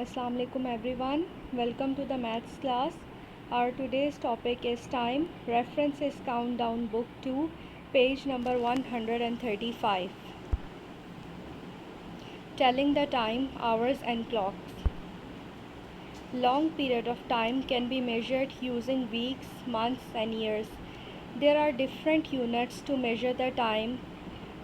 Assalamu alaikum everyone. Welcome to the maths class. Our today's topic is time. Reference is Countdown Book 2, page number 135. Telling the time, hours and clocks. Long period of time can be measured using weeks, months and years. There are different units to measure the time.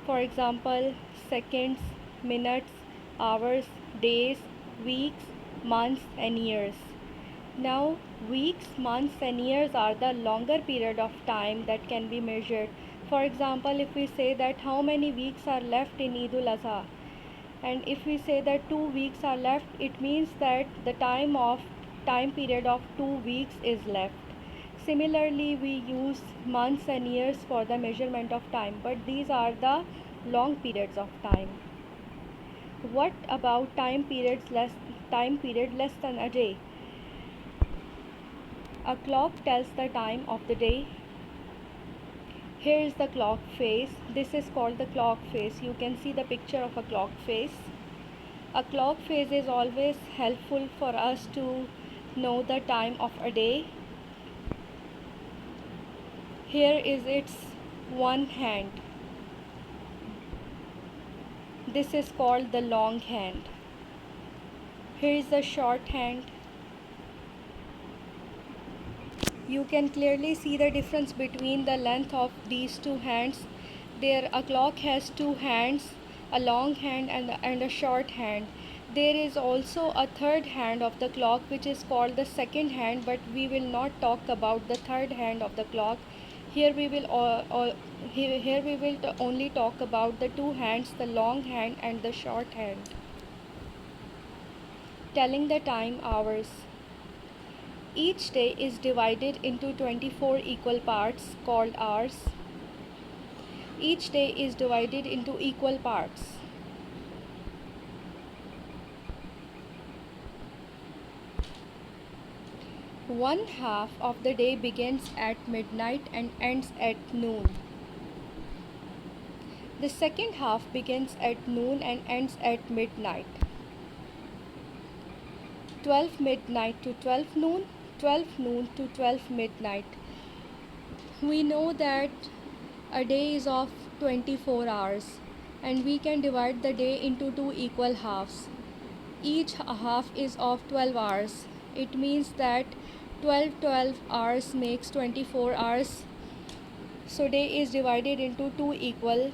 For example, seconds, minutes, hours, days, weeks, months and years. Now, weeks, months and years are the longer period of time that can be measured. For example, if we say that how many weeks are left in Eidul Adha, and if we say that 2 weeks are left, it means that the time period of 2 weeks is left. Similarly, we use months and years for the measurement of time, but these are the long periods of time. What about time period less than a day? A clock tells the time of the day. Here is the clock face. This is called the clock face. You can see the picture of a clock face. A clock face is always helpful for us to know the time of a day. Here is its one hand. This is called the long hand. Here is the short hand. You can clearly see the difference between the length of these two hands. There a clock has two hands, a long hand and a short hand. There is also a third hand of the clock which is called the second hand, but we will not talk about the third hand of the clock. Here we will only talk about the two hands, the long hand and the short hand. Telling the time, hours. Each day is divided into 24 equal parts called hours. Each day is divided into equal parts. One half of the day begins at midnight and ends at noon. The second half begins at noon and ends at midnight. 12 midnight to 12 noon, 12 noon to 12 midnight. We know that a day is of 24 hours and we can divide the day into two equal halves. Each half is of 12 hours. It means that 12 hours makes 24 hours. So day is divided into two equal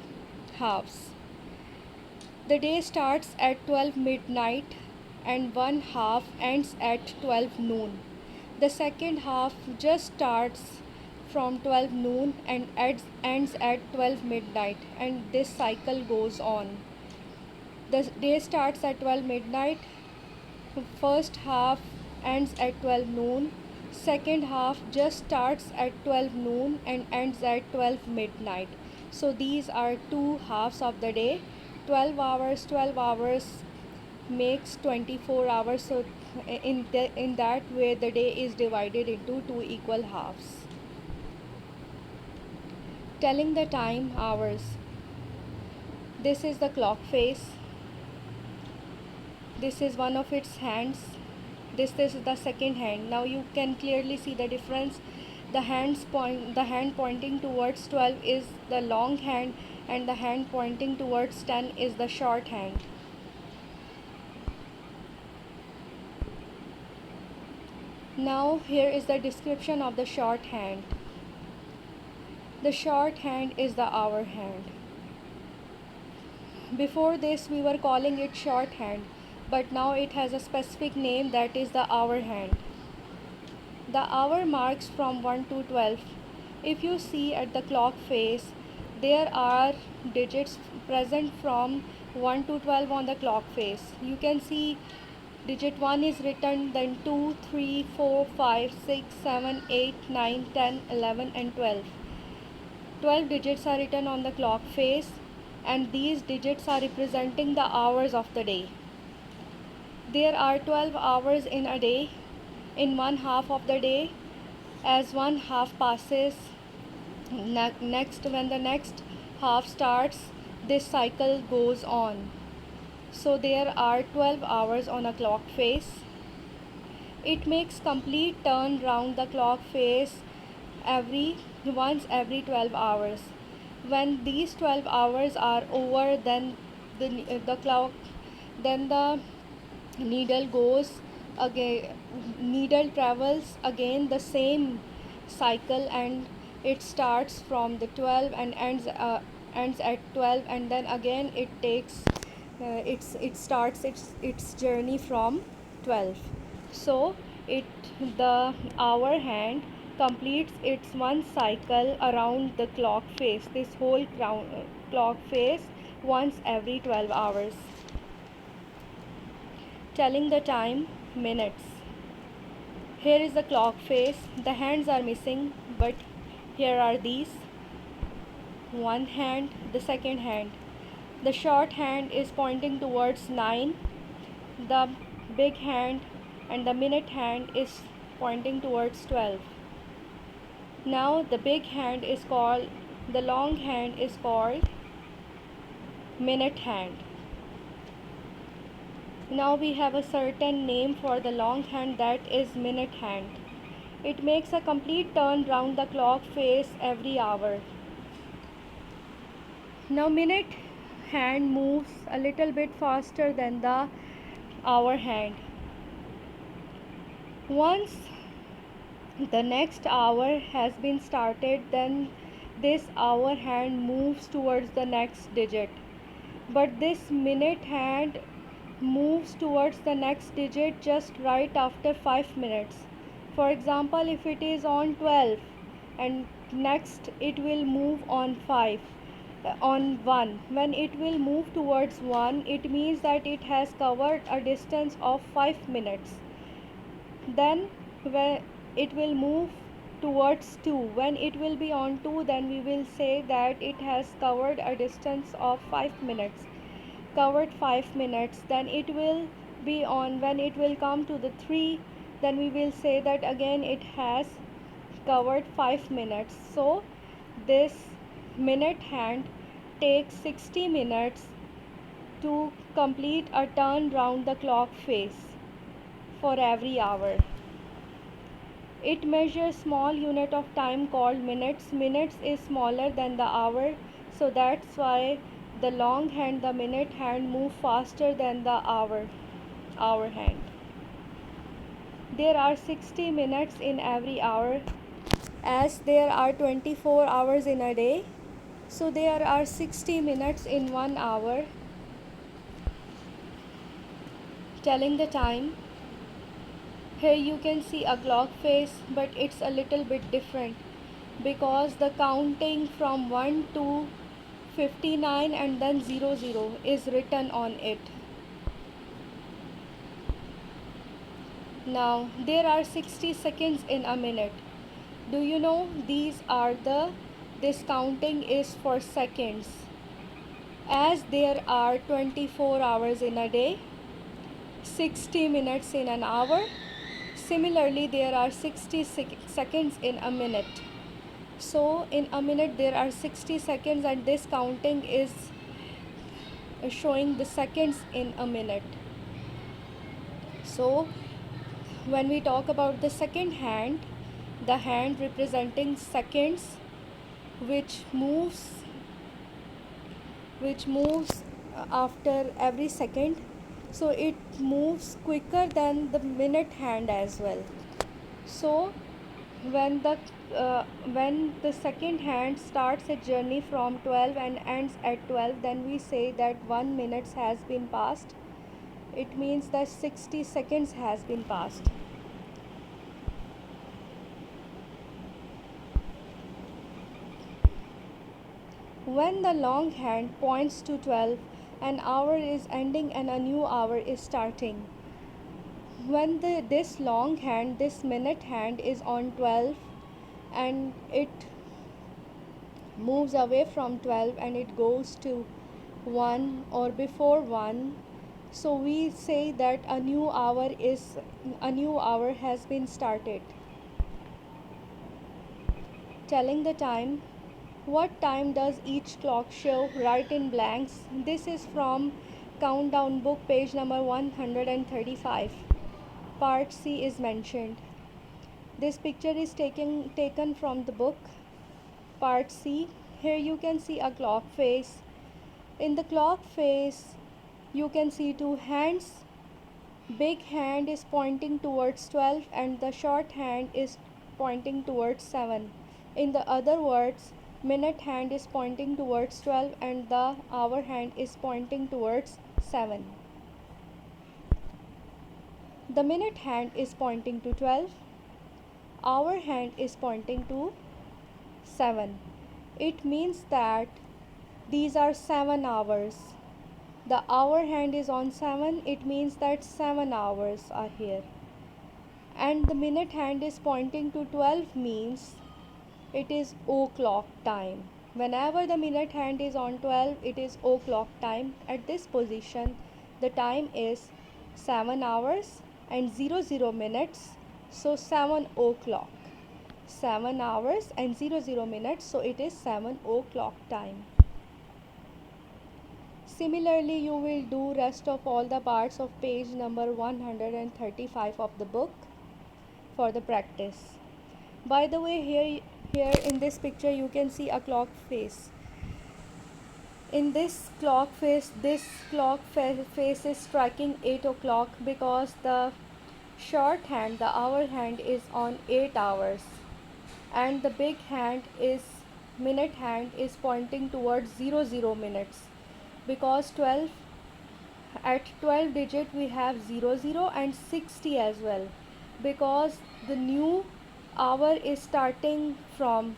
halves. The day starts at 12 midnight and one half ends at 12 noon. The second half just starts from 12 noon and ends at 12 midnight, and this cycle goes on. The day starts at 12 midnight, first half ends at 12 noon, second half just starts at 12 noon and ends at 12 midnight. So these are two halves of the day. 12 hours makes 24 hours. So in that way the day is divided into two equal halves. Telling the time, hours. This is the clock face. This is one of its hands. This is the second hand. Now you can clearly see the difference. The hand pointing towards 12 is the long hand and the hand pointing towards 10 is the short hand. Now here is the description of the short hand. The short hand is the hour hand. Before this we were calling it short hand, but now it has a specific name, that is the hour hand. The hour marks from 1 to 12. If you see at the clock face, there are digits present from 1 to 12 on the clock face. You can see digit 1 is written, then 2, 3, 4, 5, 6, 7, 8, 9, 10, 11 and 12. 12 digits are written on the clock face, and these digits are representing the hours of the day. There are 12 hours in a day. In one half of the day, as one half passes, when the next half starts, this cycle goes on. So there are 12 hours on a clock face. It makes complete turn round the clock face every every 12 hours. When these 12 hours are over, then the clock, then the needle goes again, needle travels again the same cycle, and it starts from the 12 and ends at 12, and then again it takes it starts its journey from 12. So it the hour hand completes its one cycle around the clock face, this whole clock face, once every 12 hours. Telling the time, minutes. Here is the clock face. The hands are missing, but here are these. One hand, the second hand. The short hand is pointing towards 9. The big hand and the minute hand is pointing towards 12. Now the big hand is called, the long hand is called minute hand. Now we have a certain name for the long hand, that is minute hand. It makes a complete turn round the clock face every hour. Now minute hand moves a little bit faster than the hour hand. Once the next hour has been started, then this hour hand moves towards the next digit. But this minute hand moves towards the next digit just right after 5 minutes. For example, if it is on 12 and next it will move on 5, on 1. When it will move towards 1, it means that it has covered a distance of 5 minutes. Then when it will move towards 2, when it will be on 2, then we will say that it has covered a distance of 5 minutes, covered 5 minutes. Then it will be on, when it will come to the 3, then we will say that again it has covered 5 minutes. So this minute hand takes 60 minutes to complete a turn round the clock face for every hour. It measures small unit of time called minutes. Minutes is smaller than the hour, so that's why the long hand, the minute hand, move faster than the hour hand. There are 60 minutes in every hour. As there are 24 hours in a day, so there are 60 minutes in 1 hour. Telling the time, here you can see a clock face, but it's a little bit different because the counting from 1 to 59 and then 00 is written on it. Now there are 60 seconds in a minute. Do you know this counting is for seconds. As there are 24 hours in a day, 60 minutes in an hour, similarly there are 60 seconds in a minute. So in a minute there are 60 seconds, and this counting is showing the seconds in a minute. So when we talk about the second hand, the hand representing seconds, which moves after every second, so it moves quicker than the minute hand as well. So when the second hand starts a journey from 12 and ends at 12, then we say that 1 minute has been passed. It means that 60 seconds has been passed. When the long hand points to 12, an hour is ending and a new hour is starting. When this long hand, this minute hand, is on 12 and it moves away from 12 and it goes to 1 or before 1, so we say that a new hour has been started. Telling the time, what time does each clock show? Write in blanks. This is from countdown book, page number 135. Part C is mentioned. This picture is taken from the book. Part C. Here you can see a clock face. In the clock face, you can see two hands. Big hand is pointing towards 12 and the short hand is pointing towards 7. In the other words, minute hand is pointing towards 12 and the hour hand is pointing towards 7. The minute hand is pointing to 12. Hour hand is pointing to 7. It means that these are 7 hours. The hour hand is on 7. It means that 7 hours are here. And the minute hand is pointing to 12 means it is o'clock time. Whenever the minute hand is on 12, it is o'clock time. At this position, the time is 7 hours and 00 minutes, so 7 o'clock. 7 hours and 00 minutes, so it is 7 o'clock time. Similarly, you will do rest of all the parts of page number 135 of the book for the practice. By the way, here in this picture you can see a clock face. In this clock face, face is striking 8 o'clock because the short hand, the hour hand, is on 8 hours and the big hand is minute hand is pointing towards 00 minutes, because 12 at 12 digit we have 00 and 60 as well, because the new hour is starting from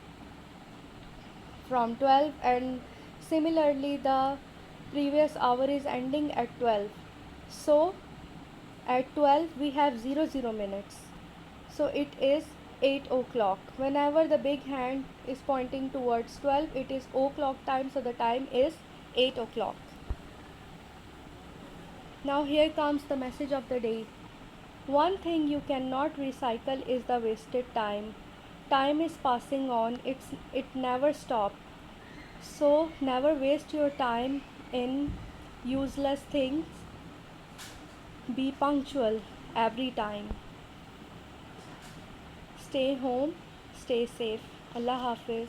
12 and similarly the previous hour is ending at 12. So at 12 we have 00 minutes, so it is 8 o'clock. Whenever the big hand is pointing towards 12, it is o'clock time, so the time is 8 o'clock. Now here comes the message of the day. One thing you cannot recycle is the wasted time. Time is passing on, it never stops. So never waste your time in useless things. Be punctual every time. Stay home, stay safe. Allah Hafiz.